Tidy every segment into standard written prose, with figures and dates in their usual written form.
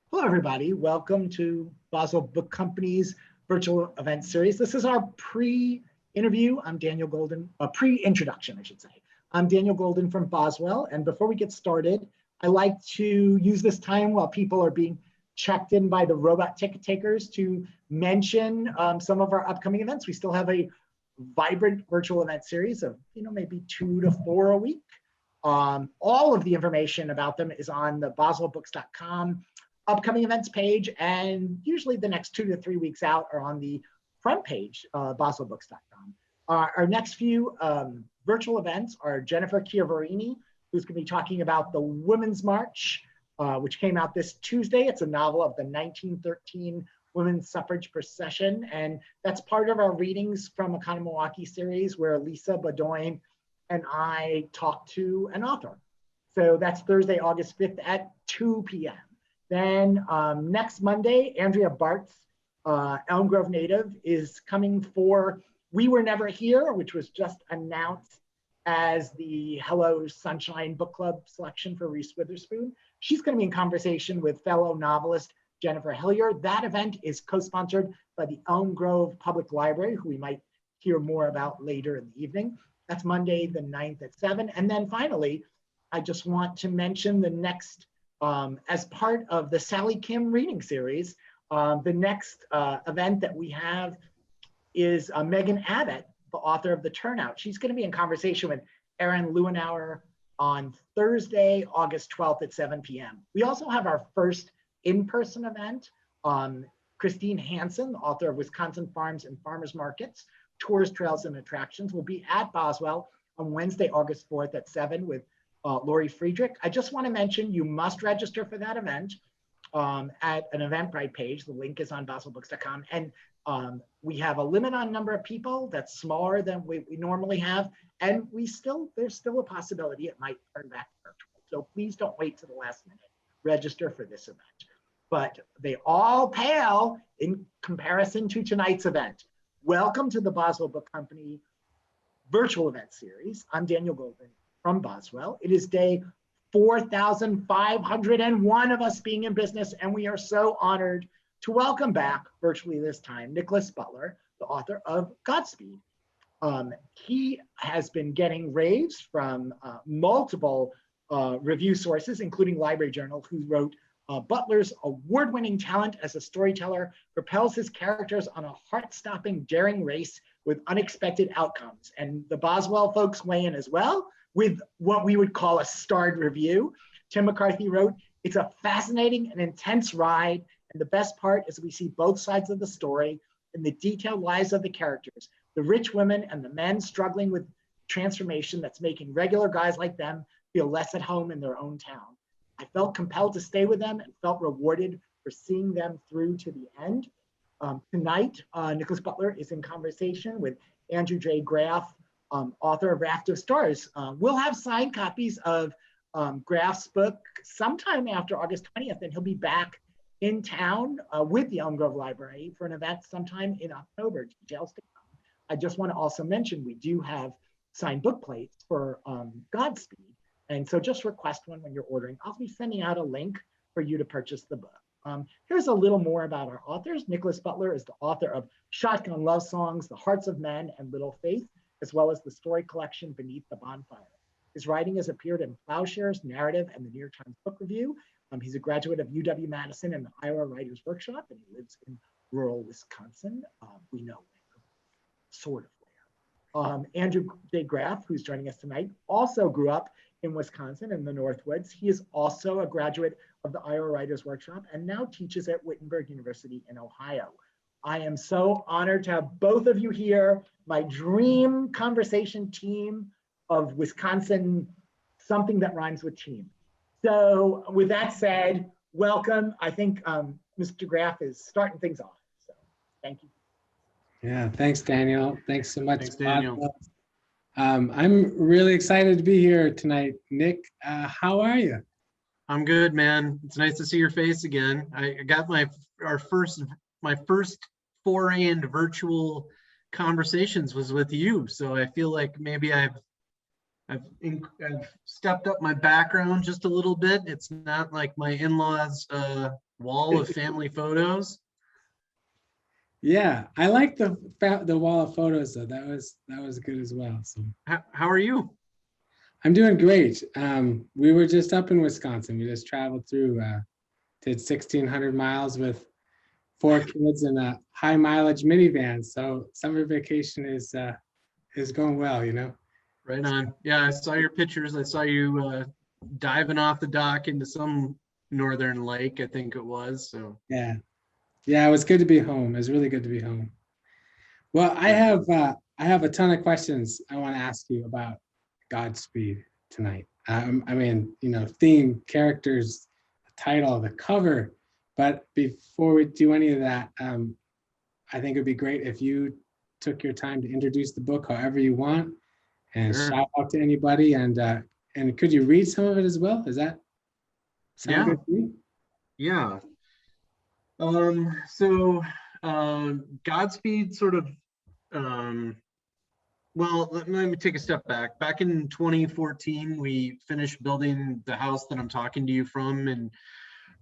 Hello, everybody. Welcome to Boswell Book Company's virtual event series. This is our pre-interview. I'm Daniel Golden, pre-introduction, I should say. I'm Daniel Golden from Boswell. And before we get started, I like to use this time while people are being checked in by the robot ticket takers to mention some of our upcoming events. We still have a vibrant virtual event series of, maybe 2 to 4 a week. All of the information about them is on the boswellbooks.com upcoming events page, and usually the next 2 to 3 weeks out are on the front page, boswellbooks.com. Our next few virtual events are Jennifer Chiavarini, who's going to be talking about the Women's March, which came out this Tuesday. It's a novel of the 1913 women's suffrage procession, and that's part of our Readings from Economilwaukee series, where Lisa Bedoin and I talked to an author. So that's Thursday, August 5th at 2 p.m. Then next Monday, Andrea Bart's Elm Grove native is coming for We Were Never Here, which was just announced as the Hello Sunshine Book Club selection for Reese Witherspoon. She's going to be in conversation with fellow novelist Jennifer Hillier. That event is co-sponsored by the Elm Grove Public Library, who we might hear more about later in the evening. That's Monday the 9th at 7. And then finally, I just want to mention the next as part of the Sally Kim reading series, the next event that we have is Megan Abbott, the author of The Turnout. She's going to be in conversation with Erin Lewinauer on Thursday, August 12th at 7 p.m. We also have our first in-person event. Christine Hansen, the author of Wisconsin Farms and Farmers Markets, Tours, Trails, and Attractions, will be at Boswell on Wednesday, August 4th at 7 with Lori Friedrich. I just want to mention you must register for that event at an Eventbrite page. The link is on boswellbooks.com. And we have a limit on number of people that's smaller than we normally have. And there's still a possibility it might turn back virtual. So please don't wait to the last minute. Register for this event. But they all pale in comparison to tonight's event. Welcome to the Boswell Book Company virtual event series. I'm Daniel Golden from Boswell. It is day 4,501 of us being in business, and we are so honored to welcome back, virtually this time, Nickolas Butler, the author of Godspeed. He has been getting raves from multiple review sources, including Library Journal, who wrote Butler's award-winning talent as a storyteller propels his characters on a heart-stopping, daring race with unexpected outcomes. And the Boswell folks weigh in as well, with what we would call a starred review. Tim McCarthy wrote, "It's a fascinating and intense ride, and the best part is we see both sides of the story and the detailed lives of the characters, the rich women and the men struggling with transformation that's making regular guys like them feel less at home in their own town. I felt compelled to stay with them and felt rewarded for seeing them through to the end." Tonight, Nickolas Butler is in conversation with Andrew J Graff, author of Raft of Stars. We'll have signed copies of Graff's book sometime after August 20th, and he'll be back in town with the Elm Grove Library for an event sometime in October. Details to come. I just want to also mention we do have signed book plates for Godspeed, and so just request one when you're ordering. I'll be sending out a link for you to purchase the book. Here's a little more about our authors. Nickolas Butler is the author of Shotgun Love Songs, The Hearts of Men, and Little Faith, as well as the story collection Beneath the Bonfire. His writing has appeared in Plowshares, Narrative, and the New York Times Book Review. He's a graduate of UW-Madison and the Iowa Writers Workshop, and he lives in rural Wisconsin. We know where, sort of where. Andrew J Graff, who's joining us tonight, also grew up in Wisconsin in the Northwoods. He is also a graduate of the Iowa Writers Workshop and now teaches at Wittenberg University in Ohio. I am so honored to have both of you here, my dream conversation team of Wisconsin, something that rhymes with team. So with that said, welcome. I think Mr. Graff is starting things off, so thank you. Yeah, thanks, Daniel. Thanks so much. Thanks, Daniel. I'm really excited to be here tonight. Nick, how are you? I'm good, man. It's nice to see your face again. I got my first foray into virtual conversations was with you, so I feel like maybe I've I've stepped up my background just a little bit. It's not like my in-laws' wall of family photos. Yeah, I like the wall of photos though. That was good as well. So How are you? I'm doing great. We were just up in Wisconsin. We just traveled through, did 1,600 miles with 4 kids in a high mileage minivan. So summer vacation is going well, you know. Right on. Yeah, I saw your pictures. I saw you diving off the dock into some northern lake, I think it was. So Yeah, yeah, it was good to be home. It was really good to be home. Well, I have a ton of questions I want to ask you about Godspeed tonight. I mean, you know, theme, characters, the title, the cover. But before we do any of that, I think it'd be great if you took your time to introduce the book however you want, and Sure. shout out to anybody. And could you read some of it as well? Does that sound good to you? Yeah. Godspeed sort of well, let me take a step back. Back in 2014, we finished building the house that I'm talking to you from in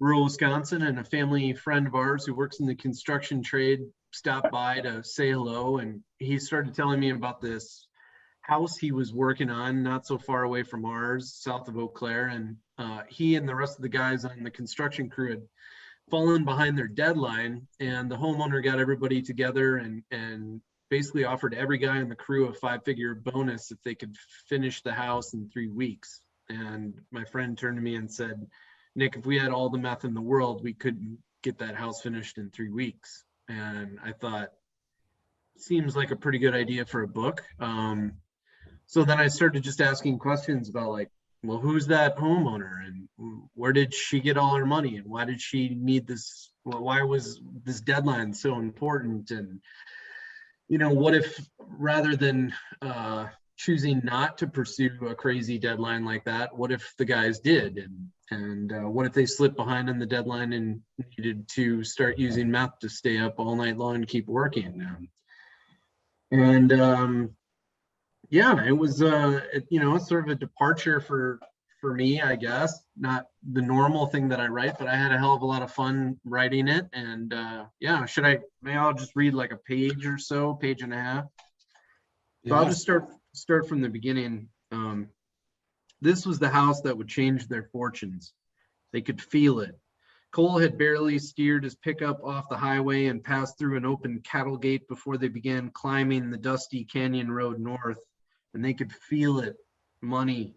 rural Wisconsin, and a family friend of ours who works in the construction trade stopped by to say hello, and he started telling me about this house he was working on not so far away from ours, south of Eau Claire, and he and the rest of the guys on the construction crew had fallen behind their deadline, and the homeowner got everybody together and basically offered every guy in the crew a 5-figure bonus if they could finish the house in 3 weeks. And my friend turned to me and said, Nick, if we had all the meth in the world, we couldn't get that house finished in 3 weeks. And I thought, seems like a pretty good idea for a book. So then I started just asking questions about, like, well, who's that homeowner, and where did she get all her money, and why did she need this? Well, why was this deadline so important? And, you know, what if rather than choosing not to pursue a crazy deadline like that, what if the guys did? And what if they slipped behind on the deadline and needed to start using meth to stay up all night long and keep working? Yeah, it was you know, sort of a departure for me, I guess. Not the normal thing that I write, but I had a hell of a lot of fun writing it. And yeah, may I just read like a page or so, page and a half? So I'll just start from the beginning. This was the house that would change their fortunes. They could feel it. Cole had barely steered his pickup off the highway and passed through an open cattle gate before they began climbing the dusty canyon road north, and they could feel it. Money.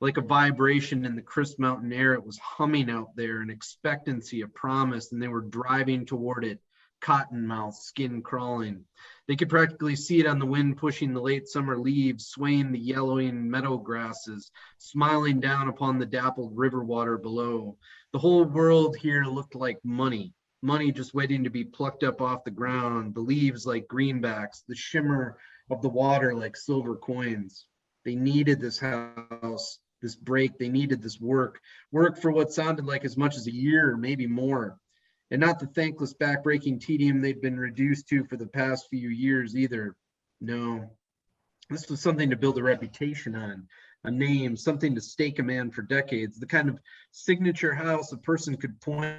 Like a vibration in the crisp mountain air, it was humming out there, an expectancy, a promise, and they were driving toward it, cottonmouth, skin crawling. They could practically see it on the wind pushing the late summer leaves, swaying the yellowing meadow grasses, smiling down upon the dappled river water below. The whole world here looked like money just waiting to be plucked up off the ground, the leaves like greenbacks, the shimmer of the water like silver coins. They needed this house, this break. They needed this work for what sounded like as much as a year or maybe more. And not the thankless backbreaking tedium they'd been reduced to for the past few years either. No, this was something to build a reputation on, a name, something to stake a man for decades, the kind of signature house a person could point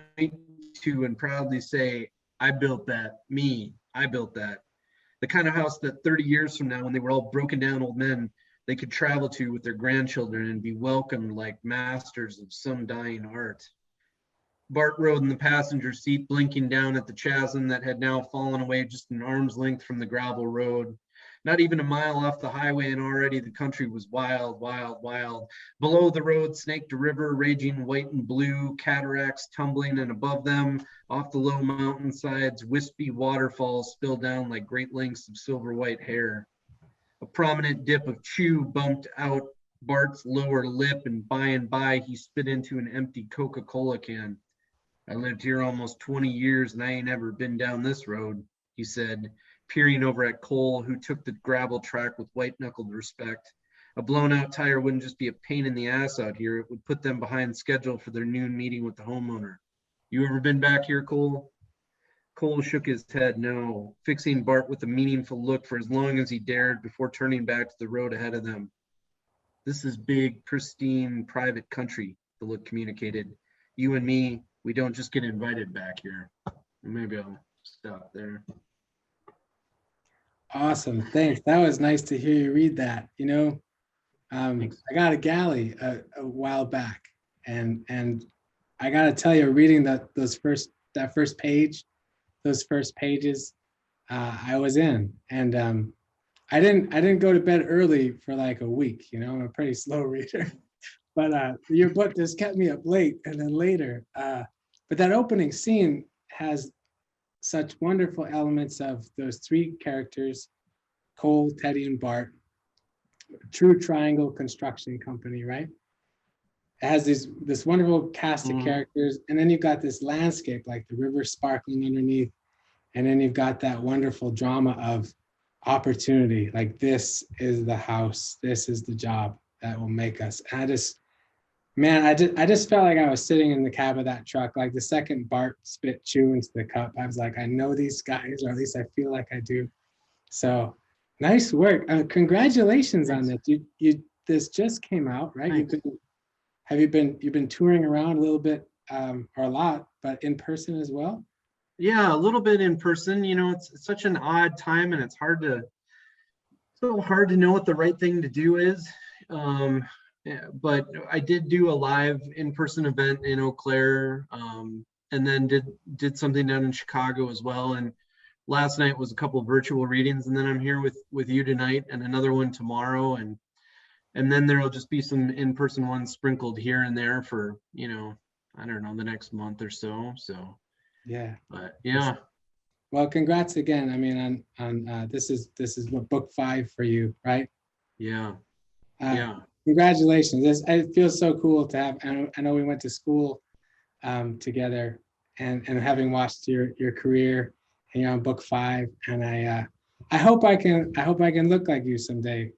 to and proudly say, I built that, I built that. The kind of house that 30 years from now, when they were all broken down old men, they could travel to with their grandchildren and be welcomed like masters of some dying art. Bart rode in the passenger seat, blinking down at the chasm that had now fallen away just an arm's length from the gravel road. Not even a mile off the highway, and already the country was wild, wild, wild. Below the road snaked a river, raging white and blue, cataracts tumbling, and above them, off the low mountainsides, wispy waterfalls spilled down like great lengths of silver white hair. A prominent dip of chew bumped out Bart's lower lip, and by he spit into an empty Coca-Cola can. I lived here almost 20 years and I ain't ever been down this road, he said, peering over at Cole, who took the gravel track with white-knuckled respect. A blown-out tire wouldn't just be a pain in the ass out here. It would put them behind schedule for their noon meeting with the homeowner. You ever been back here, Cole? Cole shook his head no, fixing Bart with a meaningful look for as long as he dared before turning back to the road ahead of them. This is big, pristine, private country, the look communicated. You and me, we don't just get invited back here. Maybe I'll stop there. Awesome, thanks. That was nice to hear you read that. Thanks. I got a galley a while back, and I got to tell you, reading that first page, those first pages, I was in, and I didn't go to bed early for like a week. I'm a pretty slow reader, but your book just kept me up late, and then later. But that opening scene has such wonderful elements of those three characters, Cole, Teddy, and Bart. True triangle construction company, right? It has this wonderful cast of characters, and then you've got this landscape, like the river sparkling underneath, and then you've got that wonderful drama of opportunity, like this is the house, this is the job that will make us. And I just felt like I was sitting in the cab of that truck. Like the second Bart spit chew into the cup, I was like, I know these guys, or at least I feel like I do. So nice work. Congratulations on that. You this just came out, right? You've been touring around a little bit, or a lot, but in person as well? Yeah, a little bit in person. It's such an odd time, and it's so hard to know what the right thing to do is. Yeah, but I did do a live in-person event in Eau Claire, and then did something down in Chicago as well. And last night was a couple of virtual readings, and then I'm here with you tonight, and another one tomorrow, and then there'll just be some in-person ones sprinkled here and there for I don't know, the next month or so. So yeah, but yeah. Well, congrats again. I mean, on this is what, book 5 for you, right? Yeah. Yeah. Congratulations. It feels so cool to have. I know we went to school together, and having watched your career, and you're on book 5, and I hope I can look like you someday,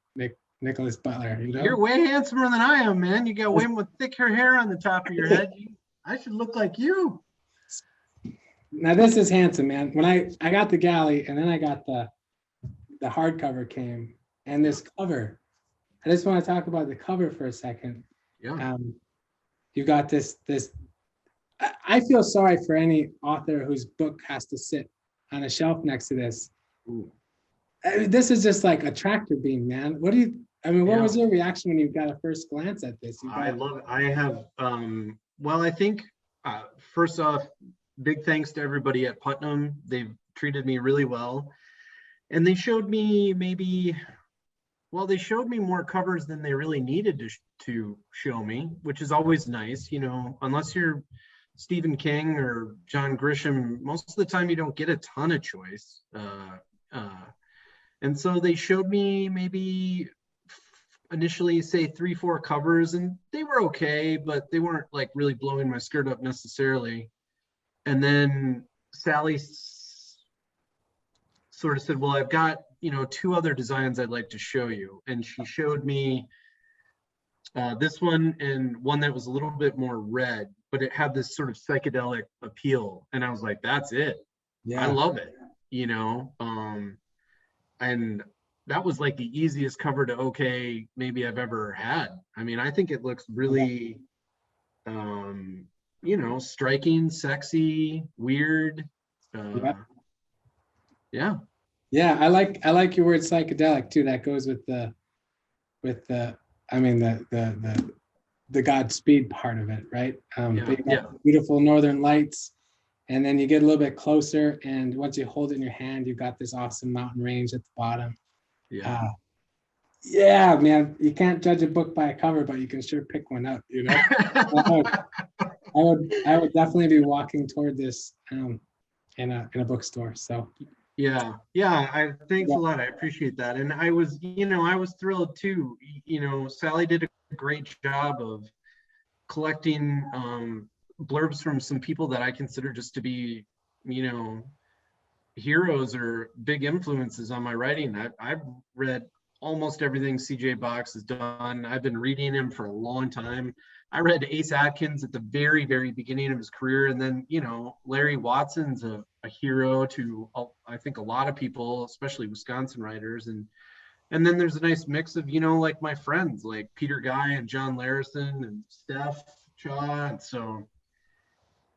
Nickolas Butler. You're way handsomer than I am, man. You got way more thicker hair on the top of your head. I should look like you. Now this is handsome, man. When I got the galley, and then I got the hardcover came, and this cover. I just want to talk about the cover for a second. Yeah. You've got this. I feel sorry for any author whose book has to sit on a shelf next to this. Ooh. I mean, this is just like a tractor beam, man. What was your reaction when you got a first glance at this? I love it. I have, well, I think, first off, big thanks to everybody at Putnam. They've treated me really well. And they showed me they showed me more covers than they really needed to show me, which is always nice. Unless you're Stephen King or John Grisham, most of the time you don't get a ton of choice. And so they showed me maybe initially, say 3-4 covers, and they were okay, but they weren't like really blowing my skirt up necessarily. And then Sally sort of said, well, I've got 2 other designs I'd like to show you. And she showed me this one, and one that was a little bit more red, but it had this sort of psychedelic appeal. And I was like, that's it. Yeah, I love it. And that was like the easiest cover to okay maybe I've ever had. I mean, I think it looks really striking, sexy, weird. Yeah. I like your word psychedelic too. That goes with the Godspeed part of it, right? Beautiful northern lights, and then you get a little bit closer, and once you hold it in your hand, you've got this awesome mountain range at the bottom. Yeah, man, you can't judge a book by a cover, but you can sure pick one up. I would definitely be walking toward this in a bookstore. So thanks a lot. I appreciate that. And I was thrilled too. Sally did a great job of collecting blurbs from some people that I consider just to be heroes or big influences on my writing. I've read almost everything CJ Box has done. I've been reading him for a long time. I read Ace Atkins at the very, very beginning of his career. And then, Larry Watson's a hero to, I think, a lot of people, especially Wisconsin writers. And And then there's a nice mix of, you know, like my friends like Peter Guy and John Larrison and Steph Shaw. And so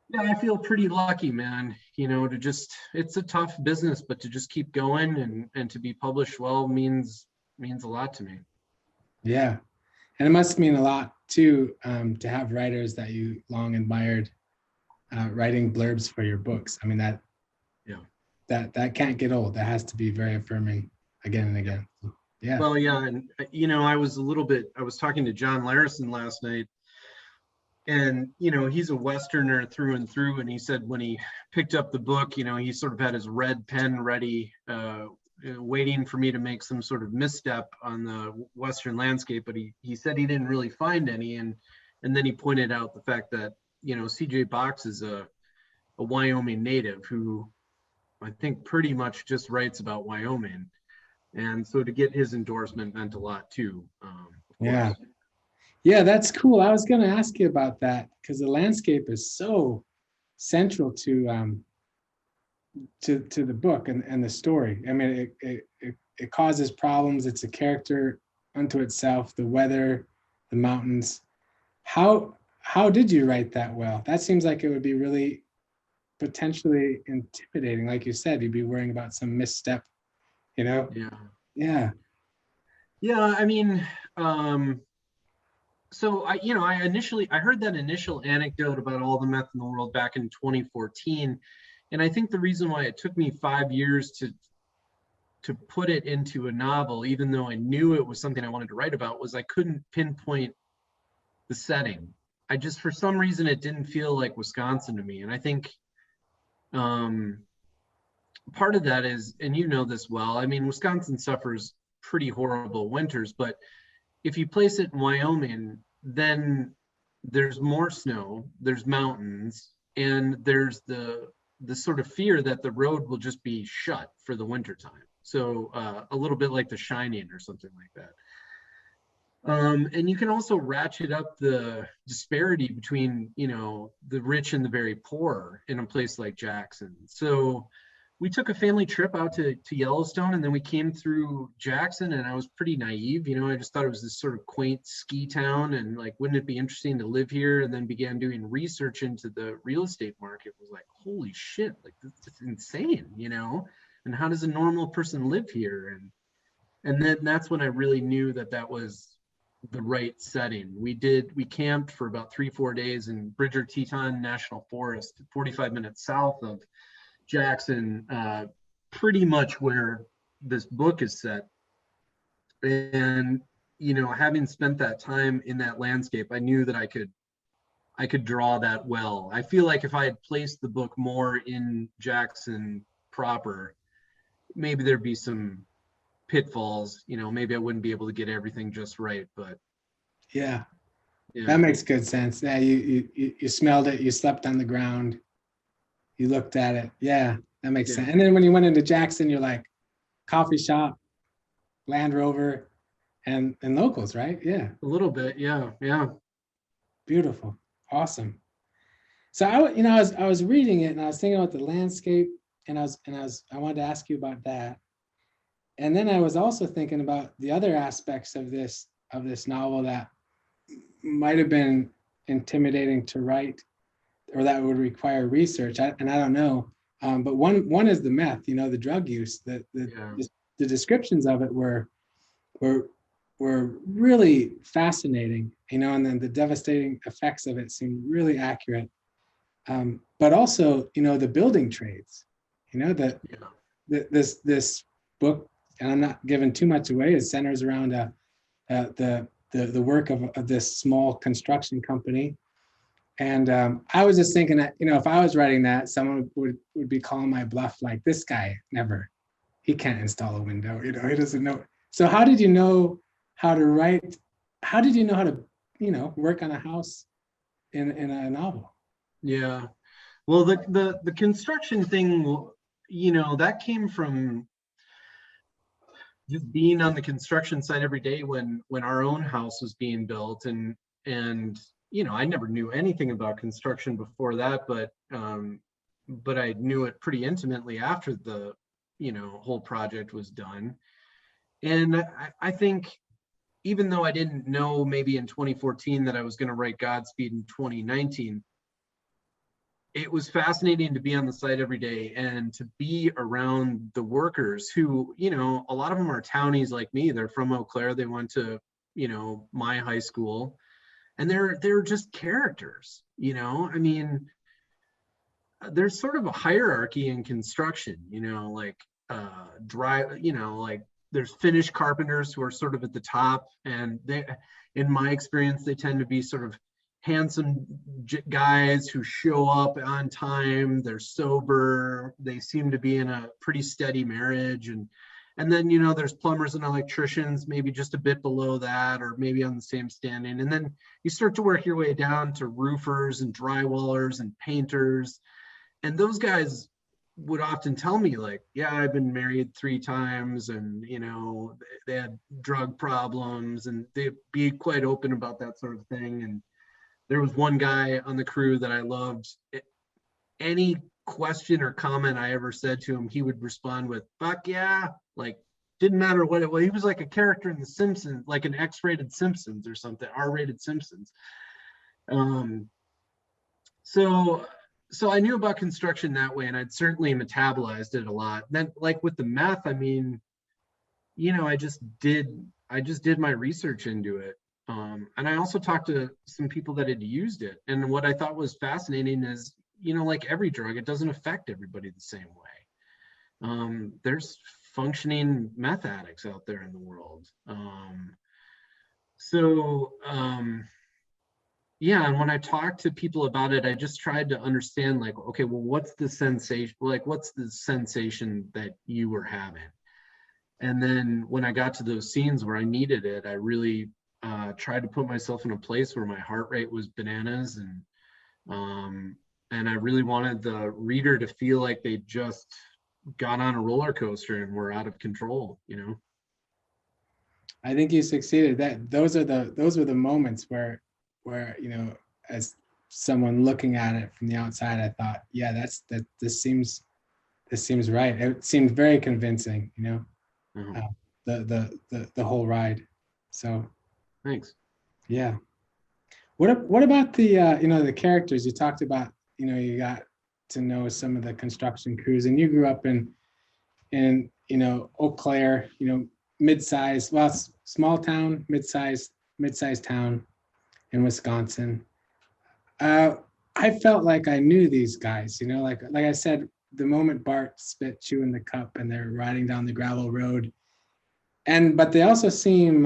yeah, I feel pretty lucky, man, you know, to just, it's a tough business, but to just keep going and to be published well means a lot to me. Yeah. And it must mean a lot too, to have writers that you long admired writing blurbs for your books. I mean, Yeah. that can't get old. That has to be very affirming again and again. Yeah. Well, yeah, and you know, I was talking to John Larrison last night, and you know, he's a Westerner through and through, and he said when he picked up the book, you know, he sort of had his red pen ready, waiting for me to make some sort of misstep on the Western landscape, but he said he didn't really find any, and then he pointed out the fact that, you know, C.J. Box is a Wyoming native who I think pretty much just writes about Wyoming. And so to get his endorsement meant a lot too. Of Yeah. course. Yeah, that's cool. I was going to ask you about that because the landscape is so central to the book and the story. I mean, it causes problems. It's a character unto itself. The weather, the mountains. How did you write that well? That seems like it would be really potentially intimidating. Like you said, you'd be worrying about some misstep, you know? Yeah. Yeah. Yeah. I mean, so you know, I heard that initial anecdote about all the meth in the world back in 2014. And I think the reason why it took me 5 years to put it into a novel, even though I knew it was something I wanted to write about, was I couldn't pinpoint the setting. I just, for some reason, it didn't feel like Wisconsin to me. And I think um, part of that is, and you know this well, I mean, Wisconsin suffers pretty horrible winters, but if you place it in Wyoming, then there's more snow, there's mountains, and there's the sort of fear that the road will just be shut for the wintertime. So a little bit like The Shining or something like that. And you can also ratchet up the disparity between, you know, the rich and the very poor in a place like Jackson. So we took a family trip out to Yellowstone, and then we came through Jackson, and I was pretty naive. You know, I just thought it was this sort of quaint ski town, and like, wouldn't it be interesting to live here? And then began doing research into the real estate market. Was like, holy shit, like this is insane, you know? And how does a normal person live here? And then that's when I really knew that that was the right setting. We camped for about 3-4 days in Bridger Teton National Forest, 45 minutes south of Jackson, pretty much where this book is set. And, you know, having spent that time in that landscape, I knew that I could draw that well. I feel like if I had placed the book more in Jackson proper, maybe there'd be some pitfalls, you know, maybe I wouldn't be able to get everything just right, but Yeah. yeah. That makes good sense. Yeah, you smelled it, you slept on the ground, you looked at it. Yeah, that makes sense. And then when you went into Jackson, you're like coffee shop, Land Rover, and locals, right? Yeah. A little bit, yeah. Beautiful. Awesome. So I was reading it and I was thinking about the landscape, and I wanted to ask you about that. And then I was also thinking about the other aspects of this novel that might have been intimidating to write, or that would require research. And I don't know. But one is the meth, you know, the drug use. The descriptions of it were really fascinating, you know, and then the devastating effects of it seemed really accurate. But also, you know, the building trades, you know, this book, and I'm not giving too much away, it centers around the work of this small construction company. And I was just thinking that, you know, if I was writing that, someone would be calling my bluff, like, this guy he can't install a window, you know, he doesn't know. So how did you know how to write? How did you know how to, you know, work on a house in a novel? Yeah. Well, the construction thing, you know, that came from just being on the construction site every day when our own house was being built, and you know, I never knew anything about construction before that, but I knew it pretty intimately after the, you know, whole project was done. And I think even though I didn't know maybe in 2014 that I was going to write Godspeed in 2019, it was fascinating to be on the site every day and to be around the workers who, you know, a lot of them are townies like me. They're from Eau Claire. They went to, you know, my high school, and they're just characters, you know. I mean, there's sort of a hierarchy in construction, you know, like you know, like there's Finnish carpenters who are sort of at the top, and they, in my experience, they tend to be sort of handsome guys who show up on time, they're sober, they seem to be in a pretty steady marriage. And then, you know, there's plumbers and electricians, maybe just a bit below that, or maybe on the same standing. And then you start to work your way down to roofers and drywallers and painters. And those guys would often tell me, like, yeah, I've been married 3 times, and, you know, they had drug problems, and they'd be quite open about that sort of thing. And there was one guy on the crew that I loved. Any question or comment I ever said to him, he would respond with, fuck yeah. Like, didn't matter what it was. He was like a character in The Simpsons, like an X-rated Simpsons or something, R-rated Simpsons. So I knew about construction that way, and I'd certainly metabolized it a lot. Then, like with the meth, I mean, you know, I just did my research into it. And I also talked to some people that had used it. And what I thought was fascinating is, you know, like every drug, it doesn't affect everybody the same way. There's functioning meth addicts out there in the world. Yeah, and when I talked to people about it, I just tried to understand, like, okay, well, what's the sensation? Like, what's the sensation that you were having? And then when I got to those scenes where I needed it, I really tried to put myself in a place where my heart rate was bananas, and I really wanted the reader to feel like they just got on a roller coaster and were out of control, you know. I think you succeeded. Those were the moments where you know, as someone looking at it from the outside, I thought, yeah, this seems right. It seemed very convincing, you know. The whole ride. So thanks. Yeah. What about the you know, the characters you talked about? You know, you got to know some of the construction crews, and you grew up in you know, Eau Claire, you know, mid-sized, well, small town, mid-sized town in Wisconsin. I felt like I knew these guys, you know, like I said, the moment Bart spit chewing the cup and they're riding down the gravel road, but they also seem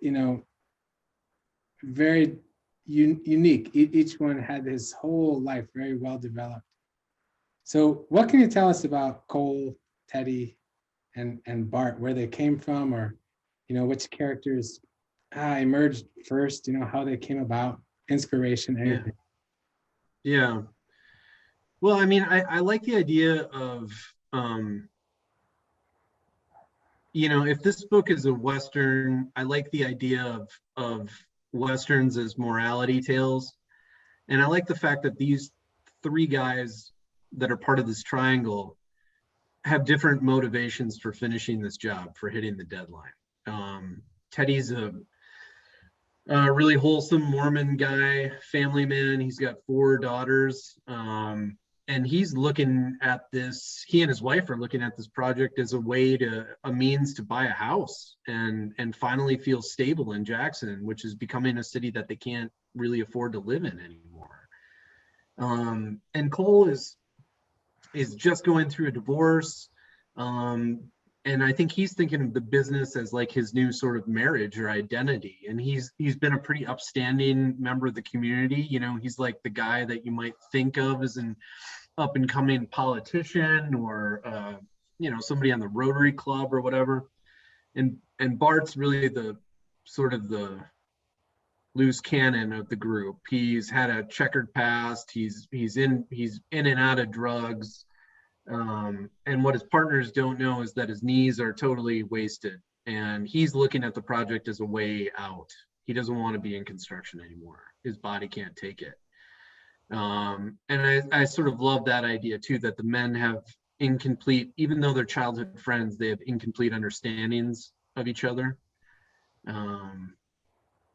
you know, very unique. Each one had his whole life very well developed. So what can you tell us about Cole, Teddy, and Bart, where they came from, or, you know, which characters emerged first, you know, how they came about, inspiration, anything? Yeah. Well, I mean, I like the idea of, you know, if this book is a Western, I like the idea of Westerns as morality tales. And I like the fact that these 3 guys that are part of this triangle have different motivations for finishing this job, for hitting the deadline. Teddy's a really wholesome Mormon guy, family man. He's got 4 daughters. And he's looking at this, he and his wife are looking at this project as a means to buy a house and finally feel stable in Jackson, which is becoming a city that they can't really afford to live in anymore. And Cole is just going through a divorce. And I think he's thinking of the business as like his new sort of marriage or identity. And he's been a pretty upstanding member of the community. You know, he's like the guy that you might think of as an up and coming politician, or you know, somebody on the Rotary Club or whatever. And Bart's really the sort of the loose cannon of the group. He's had a checkered past. He's in and out of drugs. And what his partners don't know is that his knees are totally wasted, and he's looking at the project as a way out. He doesn't want to be in construction anymore. His body can't take it. And I sort of love that idea too, that the men have incomplete, even though they're childhood friends, they have incomplete understandings of each other.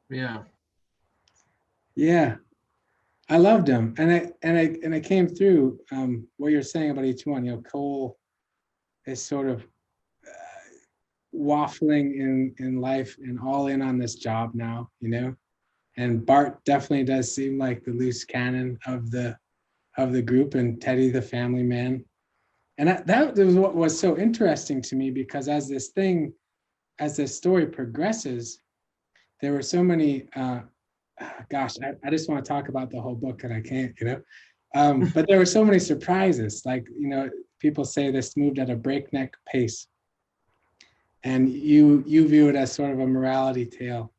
Yeah. Yeah, I loved them, and I came through what you're saying about each one. You know, Cole is sort of waffling in life and all in on this job now, you know. And Bart definitely does seem like the loose cannon of the group, and Teddy the family man. And that was what was so interesting to me, because as this story progresses, there were so many gosh, I just want to talk about the whole book and I can't, you know. But there were so many surprises. Like, you know, people say this moved at a breakneck pace, and you view it as sort of a morality tale.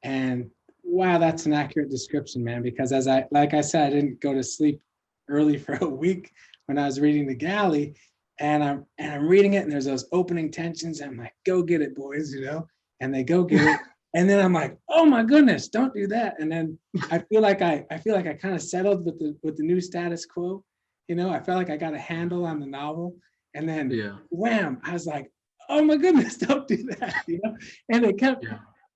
And wow, that's an accurate description, man, because like I said, I didn't go to sleep early for a week when I was reading The Galley, and I'm reading it, and there's those opening tensions, and I'm like, go get it, boys, you know. And they go get it. And then I'm like, oh my goodness, don't do that. And then I feel like I kind of settled with the new status quo. You know, I felt like I got a handle on the novel. And then wham, I was like, oh my goodness, don't do that. You know, and it kept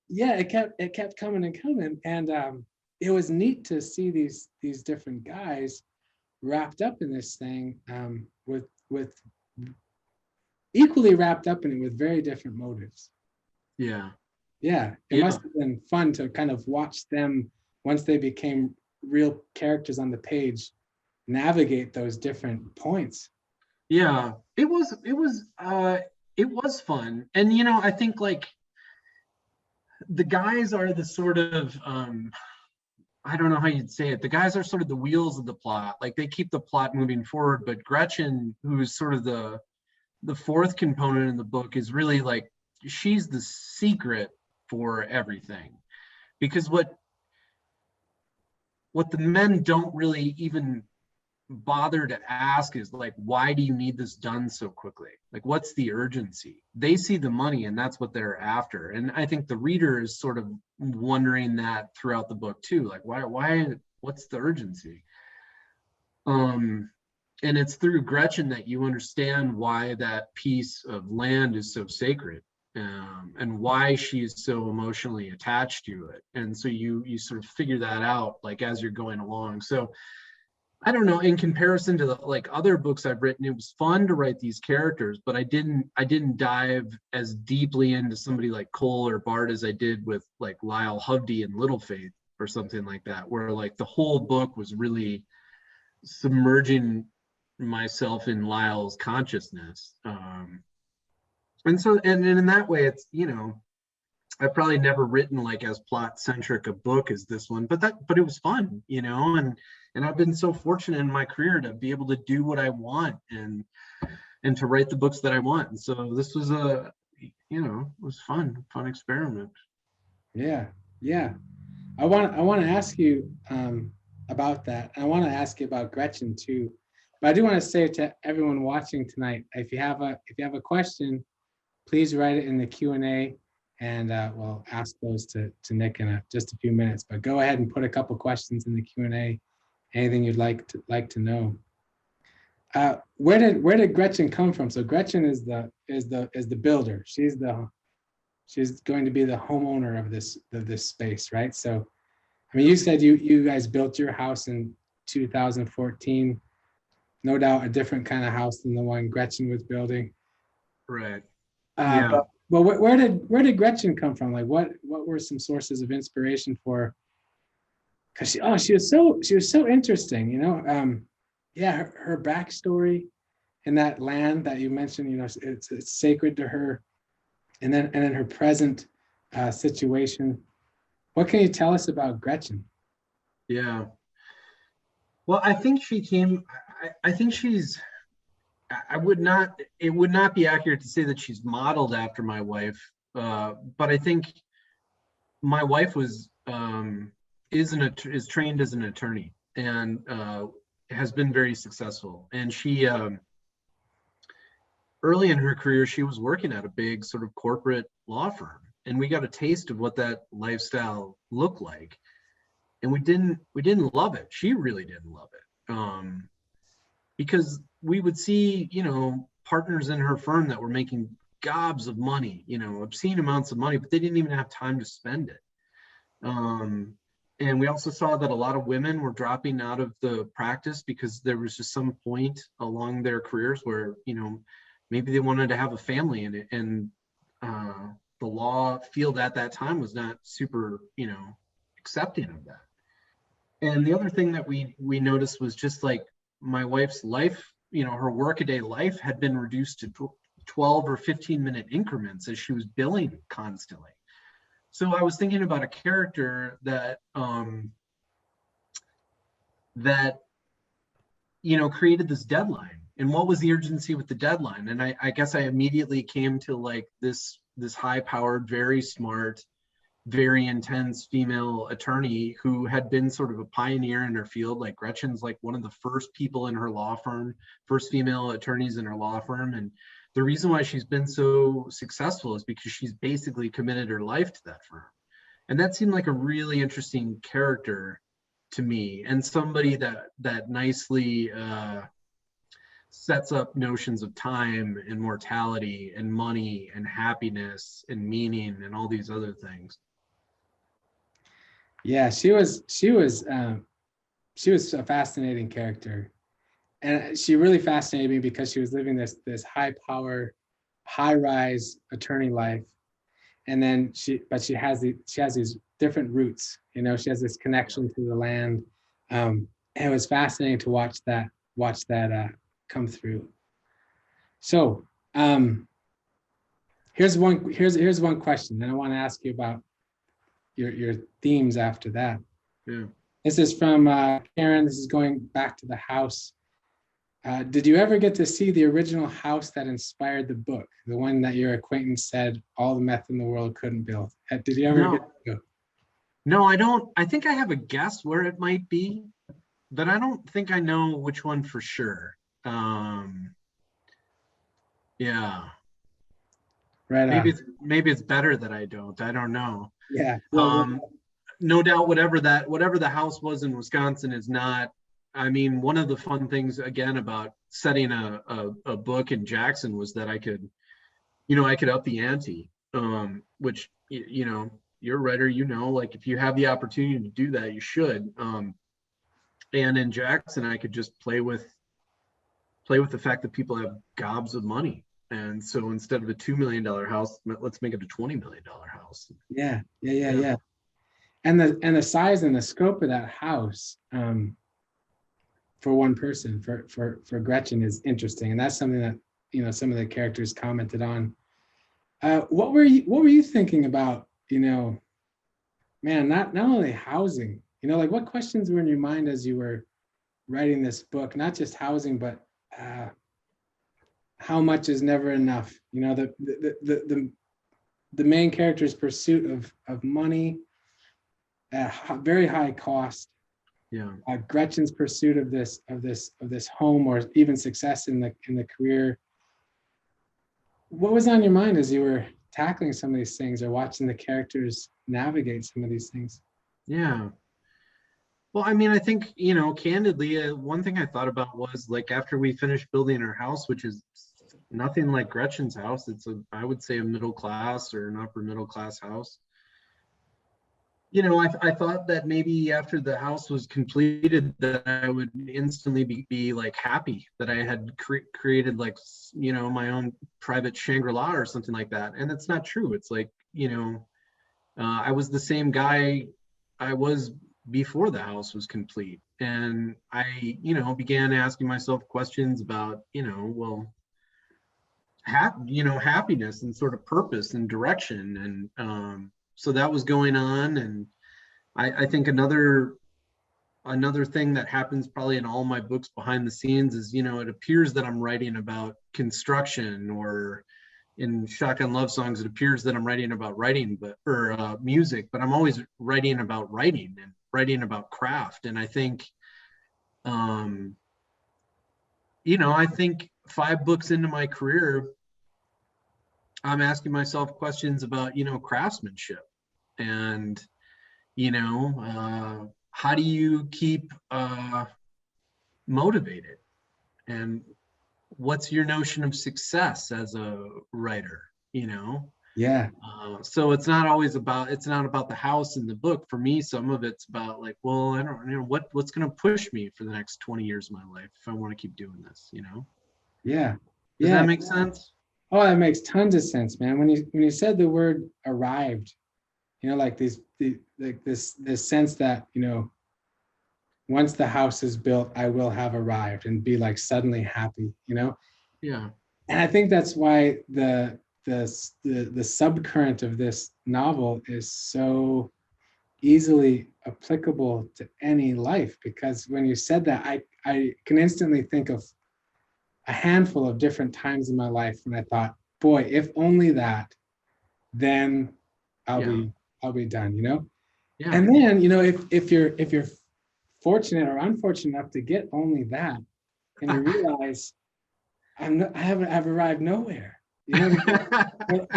it kept coming and coming. And it was neat to see these different guys wrapped up in this thing, with equally wrapped up in it with very different motives. Yeah, it must have been fun to kind of watch them, once they became real characters on the page, navigate those different points. Yeah, it was fun. And you know, I think like the guys are the sort of I don't know how you'd say it. The guys are sort of the wheels of the plot. Like they keep the plot moving forward, but Gretchen, who's sort of the fourth component in the book, is really like, she's the secret for everything. Because what the men don't really even bother to ask is like, why do you need this done so quickly? Like, what's the urgency? They see the money and that's what they're after. And I think the reader is sort of wondering that throughout the book too. Like, why, what's the urgency? And it's through Gretchen that you understand why that piece of land is so sacred, and why she's so emotionally attached to it. And so you sort of figure that out like as you're going along. So I don't know, in comparison to the like other books I've written, it was fun to write these characters, but I didn't dive as deeply into somebody like Cole or Bart as I did with like Lyle Hovde and Little Faith or something like that, where like the whole book was really submerging myself in Lyle's consciousness. And so, and in that way, it's, you know, I've probably never written like as plot centric a book as this one, but it was fun, you know, and I've been so fortunate in my career to be able to do what I want and to write the books that I want. And so this was it was fun experiment. Yeah. I want to ask you about that. I want to ask you about Gretchen too, but I do want to say to everyone watching tonight, if you have a question, please write it in the Q&A, and we'll ask those to Nick in just a few minutes. But go ahead and put a couple questions in the Q&A. Anything you'd like to know. Where did Gretchen come from? So Gretchen is the builder. She's going to be the homeowner of this space, right? So, I mean, you said you guys built your house in 2014. No doubt a different kind of house than the one Gretchen was building. Right. But where did Gretchen come from? Like, what were some sources of inspiration for her? Because she was so interesting, you know. Her backstory and that land that you mentioned, you know, it's sacred to her, and then her present situation. What can you tell us about Gretchen? Yeah. Well, I think she came. I think she's. It would not be accurate to say that she's modeled after my wife, but I think my wife was is trained as an attorney and has been very successful. And she early in her career, she was working at a big sort of corporate law firm, and we got a taste of what that lifestyle looked like, and we didn't love it. She really didn't love it, because we would see, you know, partners in her firm that were making gobs of money, obscene amounts of money, but they didn't even have time to spend it. And we also saw that a lot of women were dropping out of the practice because there was just some point along their careers where, maybe they wanted to have a family, and the law field at that time was not super, accepting of that. And the other thing that we noticed was just like my wife's life, her workaday life had been reduced to 12 or 15-minute increments as she was billing constantly. So I was thinking about a character that created this deadline, and what was the urgency with the deadline? And I guess I immediately came to like this high-powered, very smart, very intense female attorney who had been sort of a pioneer in her field. Like Gretchen's like one of the first people in her law firm, first female attorneys in her law firm. And the reason why she's been so successful is because she's basically committed her life to that firm. And that seemed like a really interesting character to me, and somebody that nicely sets up notions of time and mortality and money and happiness and meaning and all these other things. Yeah, she was a fascinating character, and she really fascinated me because she was living this high power, high rise attorney life, and then she has these different roots. She has this connection to the land, and it was fascinating to watch that come through. So here's one question, and I want to ask you about your themes after that. Yeah. This is from Karen. This is going back to the house. Did you ever get to see the original house that inspired the book, the one that your acquaintance said all the meth in the world couldn't build? Did you ever get to go? No, I don't. I think I have a guess where it might be, but I don't think I know which one for sure. Yeah. Right. Maybe it's better that I don't. I don't know. Yeah. No doubt whatever the house was in Wisconsin is not. I mean, one of the fun things again about setting a book in Jackson was that I could up the ante, which you're a writer, like if you have the opportunity to do that, you should. And in Jackson, I could just play with the fact that people have gobs of money. And so instead of a $2 million house, let's make it a $20 million house. Yeah. And the size and the scope of that house, for one person, for Gretchen, is interesting, and that's something that some of the characters commented on. What were you thinking about? Man, not only housing. Like what questions were in your mind as you were writing this book? Not just housing, but how much is never enough? The main character's pursuit of money at very high cost. Yeah. Gretchen's pursuit of this home, or even success in the career. What was on your mind as you were tackling some of these things or watching the characters navigate some of these things? Yeah. Well, I mean, I think, candidly, one thing I thought about was like after we finished building our house, which is nothing like Gretchen's house. It's I would say a middle class or an upper middle class house. I thought that maybe after the house was completed that I would instantly be like happy that I had created like, my own private Shangri-La or something like that. And it's not true. It's like, I was the same guy I was before the house was complete. And I, began asking myself questions about, happiness and sort of purpose and direction. And, so that was going on. And I think another thing that happens probably in all my books behind the scenes is, it appears that I'm writing about construction, or in Shotgun Love Songs, it appears that I'm writing about music, but I'm always writing about writing and writing about craft. And I think, I think 5 books into my career, I'm asking myself questions about, craftsmanship and, how do you keep motivated, and what's your notion of success as a writer? you know? Yeah. So it's not about the house in the book. For me, some of it's about like, well, I don't know what's going to push me for the next 20 years of my life if I want to keep doing this, you know? Yeah. Does Yeah. that make sense? Oh, that makes tons of sense, man. When you said the word arrived, like this sense that, once the house is built, I will have arrived, and be like suddenly happy, Yeah. And I think that's why the subcurrent of this novel is so easily applicable to any life, because when you said that, I can instantly think of a handful of different times in my life when I thought, boy, if only that, then I'll Yeah. be done, Yeah. And then, if you're fortunate or unfortunate enough to get only that, and you realize I've arrived nowhere. You know what I mean?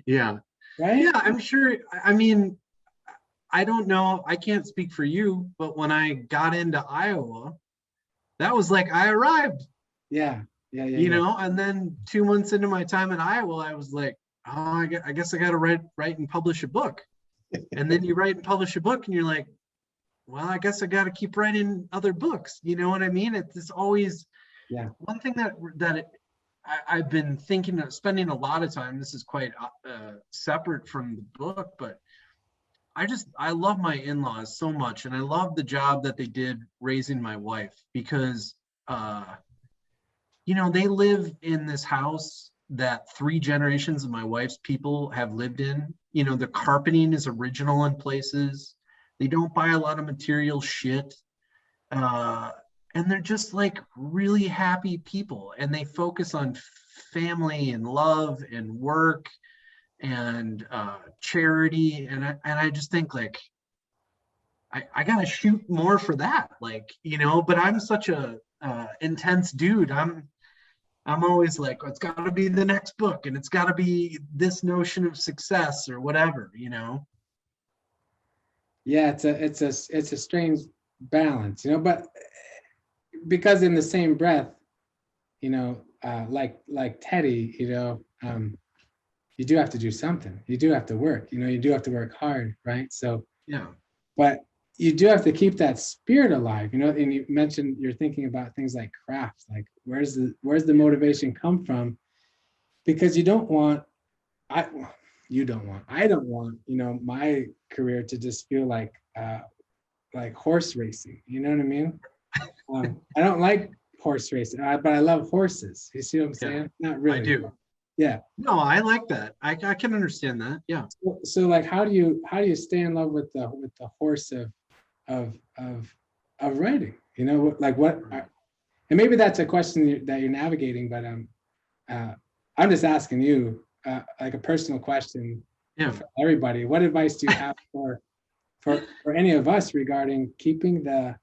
Yeah. Right? Yeah, I'm sure. I mean, I don't know. I can't speak for you, but when I got into Iowa, that was like I arrived, Yeah. Yeah. and then 2 months into my time in Iowa, I was like, oh, I guess I got to write and publish a book. And then you write and publish a book and you're like, well, I guess I got to keep writing other books. You know what I mean? It's always one thing I've been thinking of spending a lot of time. This is quite separate from the book, but I love my in-laws so much, and I love the job that they did raising my wife, because they live in this house that 3 generations of my wife's people have lived in. The carpeting is original in places. They don't buy a lot of material shit. And they're just like really happy people, and they focus on family and love and work and charity. And I just think like, I gotta shoot more for that, like, but I'm such a intense dude. I'm always like, it's got to be the next book, and it's got to be this notion of success or whatever. Yeah, it's a strange balance, but because in the same breath, like Teddy, you do have to do something. You do have to work. You do have to work hard, right? So Yeah. But you do have to keep that spirit alive, and you mentioned you're thinking about things like craft, like where's the motivation come from? Because I don't want, my career to just feel like horse racing. You know what I mean? I don't like horse racing, but I love horses. You see what I'm saying? Not really. I do. Yeah. No, I like that. I can understand that. Yeah. So like, how do you stay in love with the horse of writing? Like what? And maybe that's a question that you're navigating, but I'm just asking you like a personal question. Yeah. For everybody. What advice do you have for any of us regarding keeping the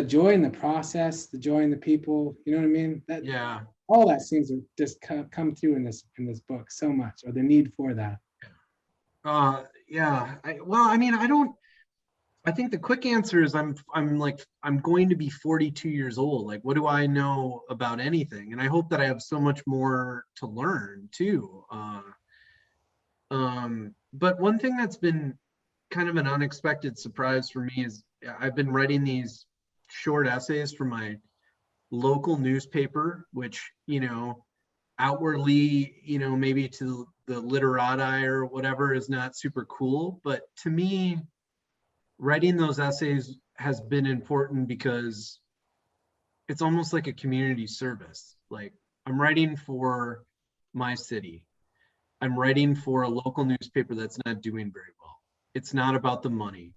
joy in the process, the joy in the people? You know what I mean? Yeah. All that seems to just come through in this book so much, or the need for that. Yeah. I think the quick answer is I'm going to be 42 years old. Like, what do I know about anything? And I hope that I have so much more to learn too. But one thing that's been kind of an unexpected surprise for me is I've been writing these short essays for my local newspaper, which, outwardly, maybe to the literati or whatever is not super cool. But to me, writing those essays has been important because it's almost like a community service. Like, I'm writing for my city. I'm writing for a local newspaper that's not doing very well. It's not about the money.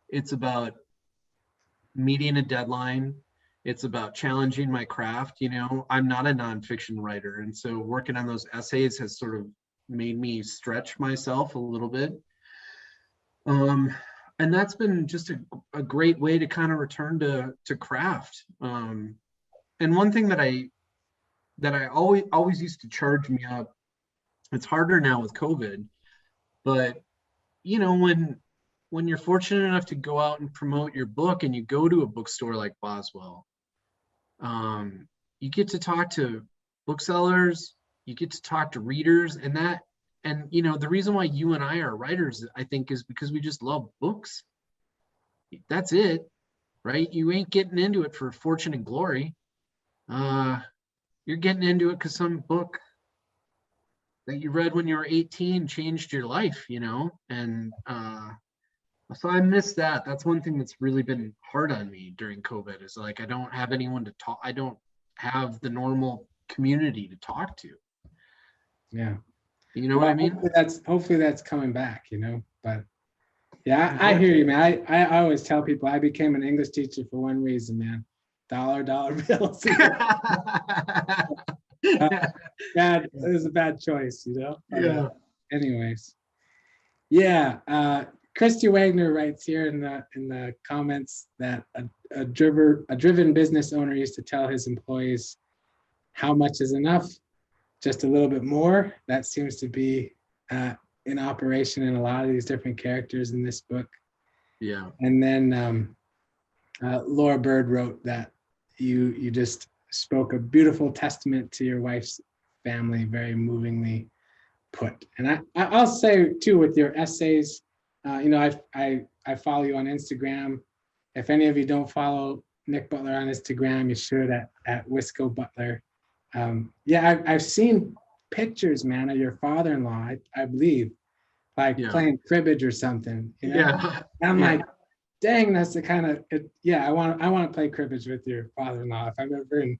It's about meeting a deadline. It's about challenging my craft. I'm not a nonfiction writer. And so working on those essays has sort of made me stretch myself a little bit. And that's been just a great way to kind of return to craft. And one thing that I always used to charge me up, it's harder now with COVID, but when you're fortunate enough to go out and promote your book and you go to a bookstore like Boswell, you get to talk to booksellers, you get to talk to readers, and you know, the reason why you and I are writers, I think, is because we just love books. That's it, right? You ain't getting into it for fortune and glory. You're getting into it because some book that you read when you were 18 changed your life, you know? And so I miss that. That's one thing that's really been hard on me during COVID, is like, I don't have anyone to talk. I don't have the normal community to talk to. Yeah. You know what I mean? Hopefully that's coming back, you know, but yeah, I hear you, man. I always tell people I became an English teacher for one reason, man. Dollar bills. It was a bad choice, you know? Yeah. Anyways. Yeah. Christy Wagner writes here in the comments that a driven business owner used to tell his employees how much is enough, just a little bit more. That seems to be in operation in a lot of these different characters in this book. Yeah. And then Laura Bird wrote that you just spoke a beautiful testament to your wife's family, very movingly put. And I'll say too, with your essays, you know, I follow you on Instagram. If any of you don't follow Nick Butler on Instagram, you should at Wisco Butler. Yeah, I've seen pictures, man, of your father-in-law, I believe, like playing cribbage or something. You know? Yeah. I'm like, dang, that's the kind of I want to play cribbage with your father-in-law. If I'm ever in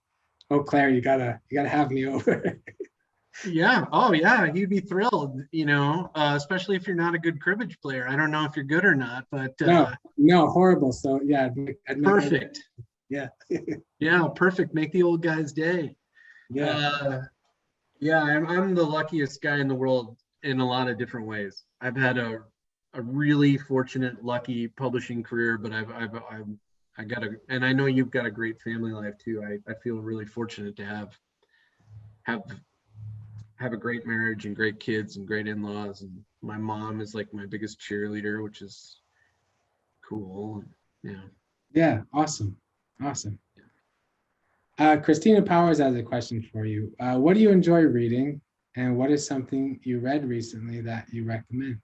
Eau Claire, you gotta have me over. Yeah. Oh, yeah. He'd be thrilled, you know, especially if you're not a good cribbage player. I don't know if you're good or not, but no, horrible. So yeah, I'd perfect. Yeah. Yeah, perfect. Make the old guy's day. Yeah. Yeah, I'm the luckiest guy in the world in a lot of different ways. I've had a really fortunate, lucky publishing career, but I got and I know you've got a great family life too. I feel really fortunate to have a great marriage and great kids and great in-laws, and my mom is like my biggest cheerleader, which is cool. Yeah, awesome. Christina Powers has a question for you. What do you enjoy reading, and what is something you read recently that you recommend?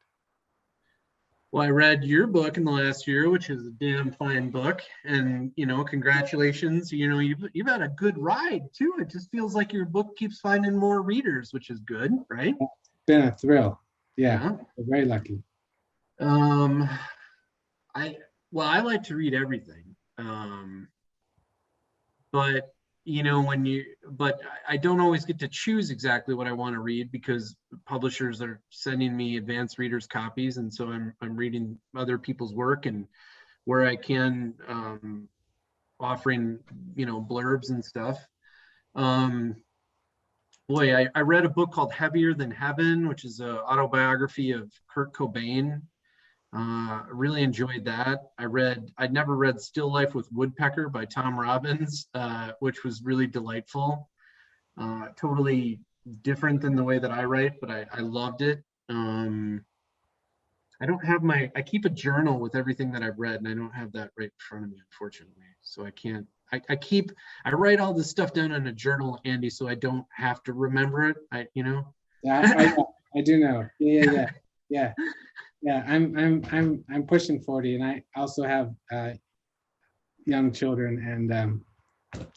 Well, I read your book in the last year, which is a damn fine book, and you know, congratulations. You know, you've had a good ride too. It just feels like your book keeps finding more readers, which is good, right? It's been a thrill. Yeah. We're very lucky. I like to read everything, but you know, but I don't always get to choose exactly what I want to read, because publishers are sending me advanced readers copies, and so I'm reading other people's work, and where I can, offering, you know, blurbs and stuff. Boy, I read a book called Heavier Than Heaven, which is an autobiography of Kurt Cobain. Really enjoyed that. I'd never read Still Life with Woodpecker by Tom Robbins, which was really delightful. Totally different than the way that I write, but I loved it. I don't have I keep a journal with everything that I've read, and I don't have that right in front of me, unfortunately. So I can't, I write all this stuff down in a journal, Andy, so I don't have to remember it, you know? Yeah, I do know. Yeah. I'm pushing 40, and I also have young children, and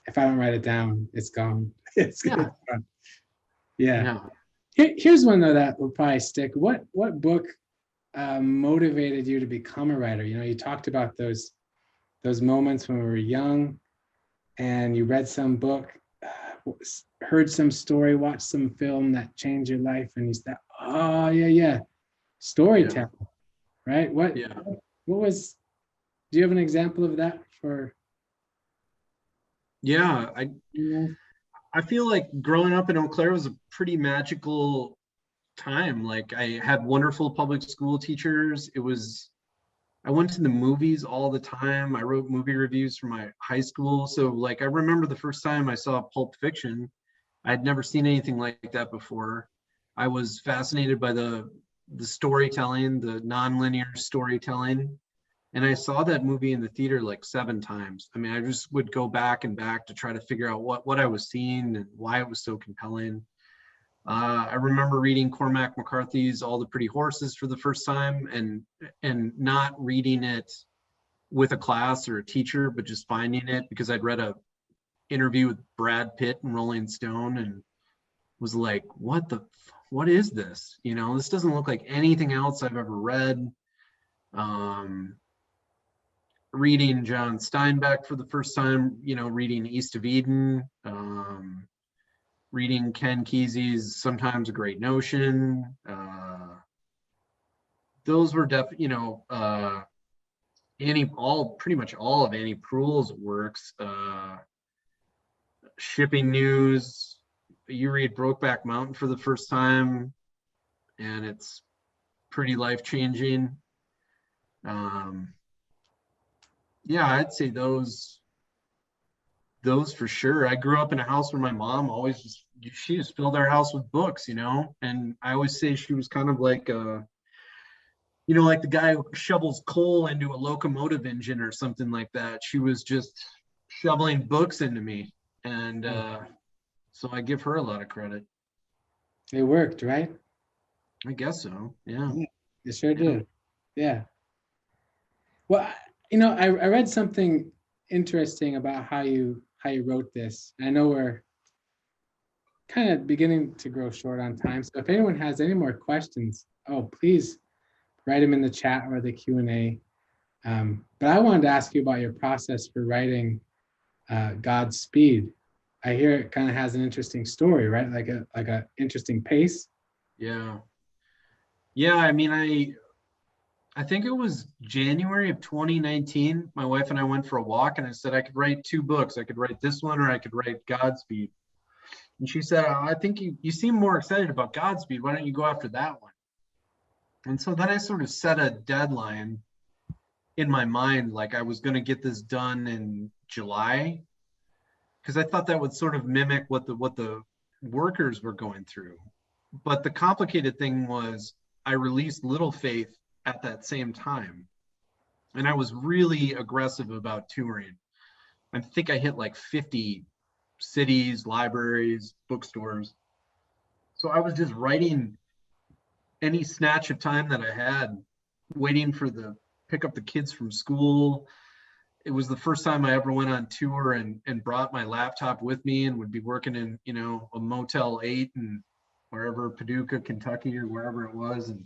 if I don't write it down, it's gone. It's gone. Yeah. Here's one though that will probably stick. What book motivated you to become a writer? You know, you talked about those moments when we were young, and you read some book, heard some story, watched some film that changed your life, and you said, oh yeah. Storytelling, right? What was, do you have an example of that for? Yeah, I feel like growing up in Eau Claire was a pretty magical time. Like, I had wonderful public school teachers. I went to the movies all the time. I wrote movie reviews for my high school. So like, I remember the first time I saw Pulp Fiction. I'd never seen anything like that before. I was fascinated by the storytelling, the nonlinear storytelling. And I saw that movie in the theater like 7 times. I mean, I just would go back and back to try to figure out what I was seeing and why it was so compelling. I remember reading Cormac McCarthy's All the Pretty Horses for the first time, and not reading it with a class or a teacher, but just finding it because I'd read a interview with Brad Pitt in Rolling Stone and was like, what is this? You know, this doesn't look like anything else I've ever read. Reading John Steinbeck for the first time, you know, reading East of Eden, reading Ken Kesey's Sometimes a Great Notion. Those were definitely, you know, pretty much all of Annie Proulx's works. Shipping News. You read Brokeback Mountain for the first time, and it's pretty life-changing. Yeah, I'd say those for sure. I grew up in a house where my mom she just filled our house with books, you know, and I always say she was kind of like you know, like the guy who shovels coal into a locomotive engine or something like that. She was just shoveling books into me, and so I give her a lot of credit. It worked, right? I guess so. Yeah. It sure did. Yeah. Well, you know, I read something interesting about how you wrote this. I know we're kind of beginning to grow short on time. So if anyone has any more questions, please write them in the chat or the Q&A. But I wanted to ask you about your process for writing Godspeed. I hear it kind of has an interesting story, right? Like a interesting pace. Yeah. Yeah, I mean, I think it was January of 2019. My wife and I went for a walk, and I said I could write 2 books. I could write this one, or I could write Godspeed. And she said, I think you seem more excited about Godspeed. Why don't you go after that one? And so then I sort of set a deadline in my mind, like I was going to get this done in July, because I thought that would sort of mimic what the workers were going through. But the complicated thing was I released Little Faith at that same time, and I was really aggressive about touring. I think I hit like 50 cities, libraries, bookstores. So I was just writing any snatch of time that I had, waiting for pick up the kids from school. It was the first time I ever went on tour and brought my laptop with me and would be working in, you know, a Motel 8 and wherever, Paducah, Kentucky, or wherever it was. And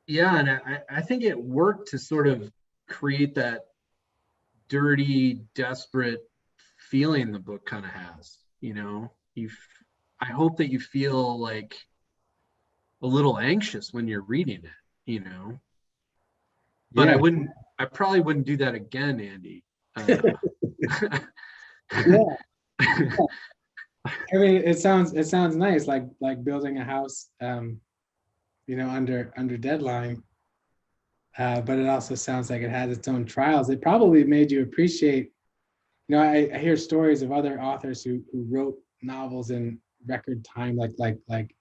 yeah, and I think it worked to sort of create that dirty, desperate feeling the book kind of has. You know, I hope that you feel like a little anxious when you're reading it, you know. But Yeah. I probably wouldn't do that again, Andy. Yeah. I mean, it sounds nice, like building a house, you know, under deadline. But it also sounds like it has its own trials. It probably made you appreciate, you know, I hear stories of other authors who wrote novels in record time, like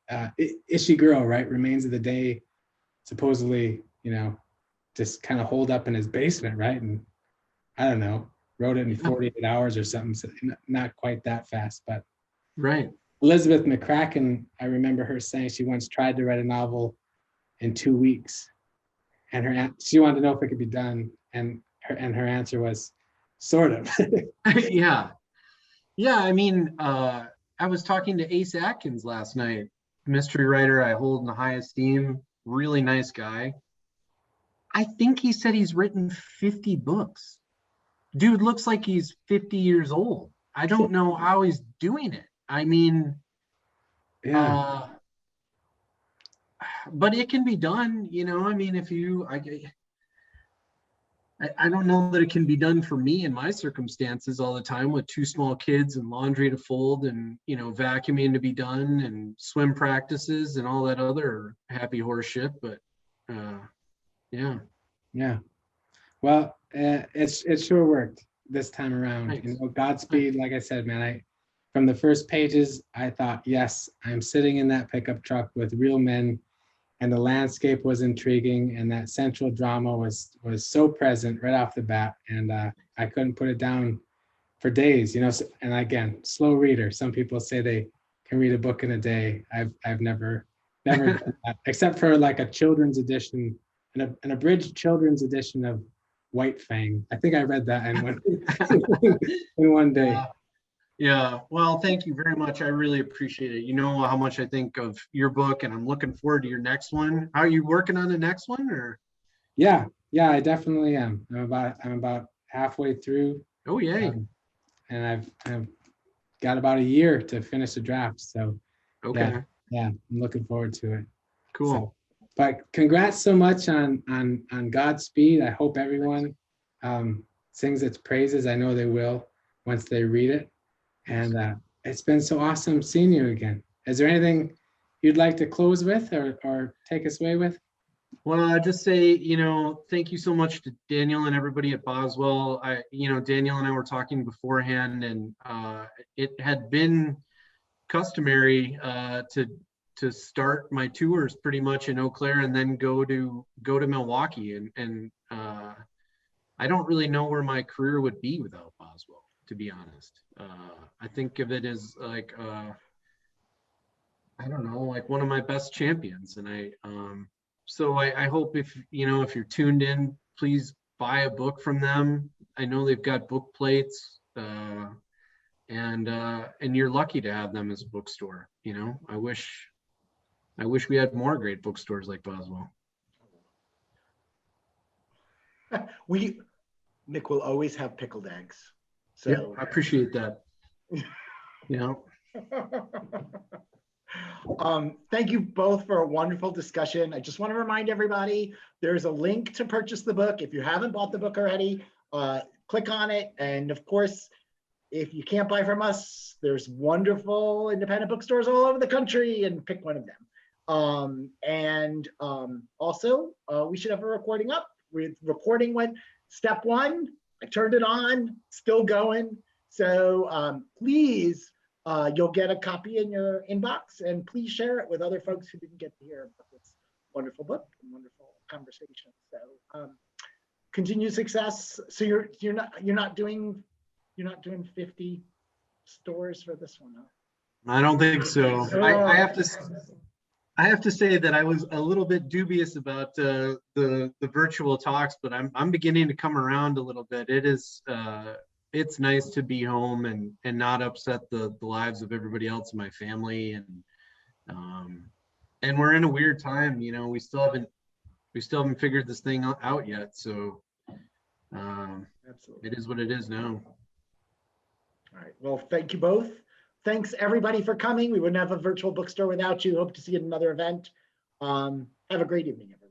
Ishiguro, right? Remains of the Day, supposedly, you know, just kind of holed up in his basement, right? And I don't know, wrote it in 48 hours or something. So not quite that fast, but right. Elizabeth McCracken, I remember her saying she once tried to write a novel in 2 weeks, and she wanted to know if it could be done, and her answer was sort of. Yeah. I mean, I was talking to Ace Atkins last night, mystery writer I hold in high esteem, really nice guy. I think he said he's written 50 books. Dude looks like he's 50 years old. I don't know how he's doing it. I mean, Yeah. But it can be done, you know. I mean, I don't know that it can be done for me in my circumstances all the time with 2 small kids and laundry to fold and, you know, vacuuming to be done and swim practices and all that other happy horse shit. But yeah. Well, it sure worked this time around. Thanks. You know, Godspeed, like I said, man, from the first pages, I thought, yes, I'm sitting in that pickup truck with real men, and the landscape was intriguing, and that central drama was so present right off the bat, and I couldn't put it down for days, and again, slow reader. Some people say they can read a book in a day. I've never done that, except for like a children's edition, an abridged children's edition of White Fang. I think I read that in one in one day. Yeah, well, thank you very much. I really appreciate it. You know how much I think of your book, and I'm looking forward to your next one. How are you working on the next one, or? Yeah, I definitely am. I'm about halfway through. Oh, yay. And I've got about a year to finish the draft. So Okay, yeah, I'm looking forward to it. cool. So, but congrats so much on Godspeed. I hope everyone sings its praises. I know they will once they read it. And it's been so awesome seeing you again. Is there anything you'd like to close with or take us away with? Well, I just say, thank you so much to Daniel and everybody at Boswell. Daniel and I were talking beforehand, and it had been customary to start my tours pretty much in Eau Claire and then go to Milwaukee. And I don't really know where my career would be without Boswell, to be honest. I think of it as like, I don't know, like one of my best champions. And so I hope if you're tuned in, please buy a book from them. I know they've got book plates, and you're lucky to have them as a bookstore. I wish we had more great bookstores like Boswell. Nick will always have pickled eggs. So yeah, I appreciate that. Thank you both for a wonderful discussion. I just want to remind everybody, there's a link to purchase the book. If you haven't bought the book already, click on it. And of course, if you can't buy from us, there's wonderful independent bookstores all over the country, and pick one of them. Also, we should have a recording up. Recording went step 1. I turned it on, still going. So please, you'll get a copy in your inbox, and please share it with other folks who didn't get to hear about this wonderful book and wonderful conversation. So continued success. So you're not doing 50 stores for this one, huh? I don't think so. I have to say that I was a little bit dubious about the virtual talks, but I'm beginning to come around a little bit. It's nice to be home and not upset the lives of everybody else in my family, and we're in a weird time. We still haven't figured this thing out yet. So Absolutely. It is what it is now. All right. Well, thank you both. Thanks everybody for coming. We wouldn't have a virtual bookstore without you. Hope to see you at another event. Have a great evening, everyone.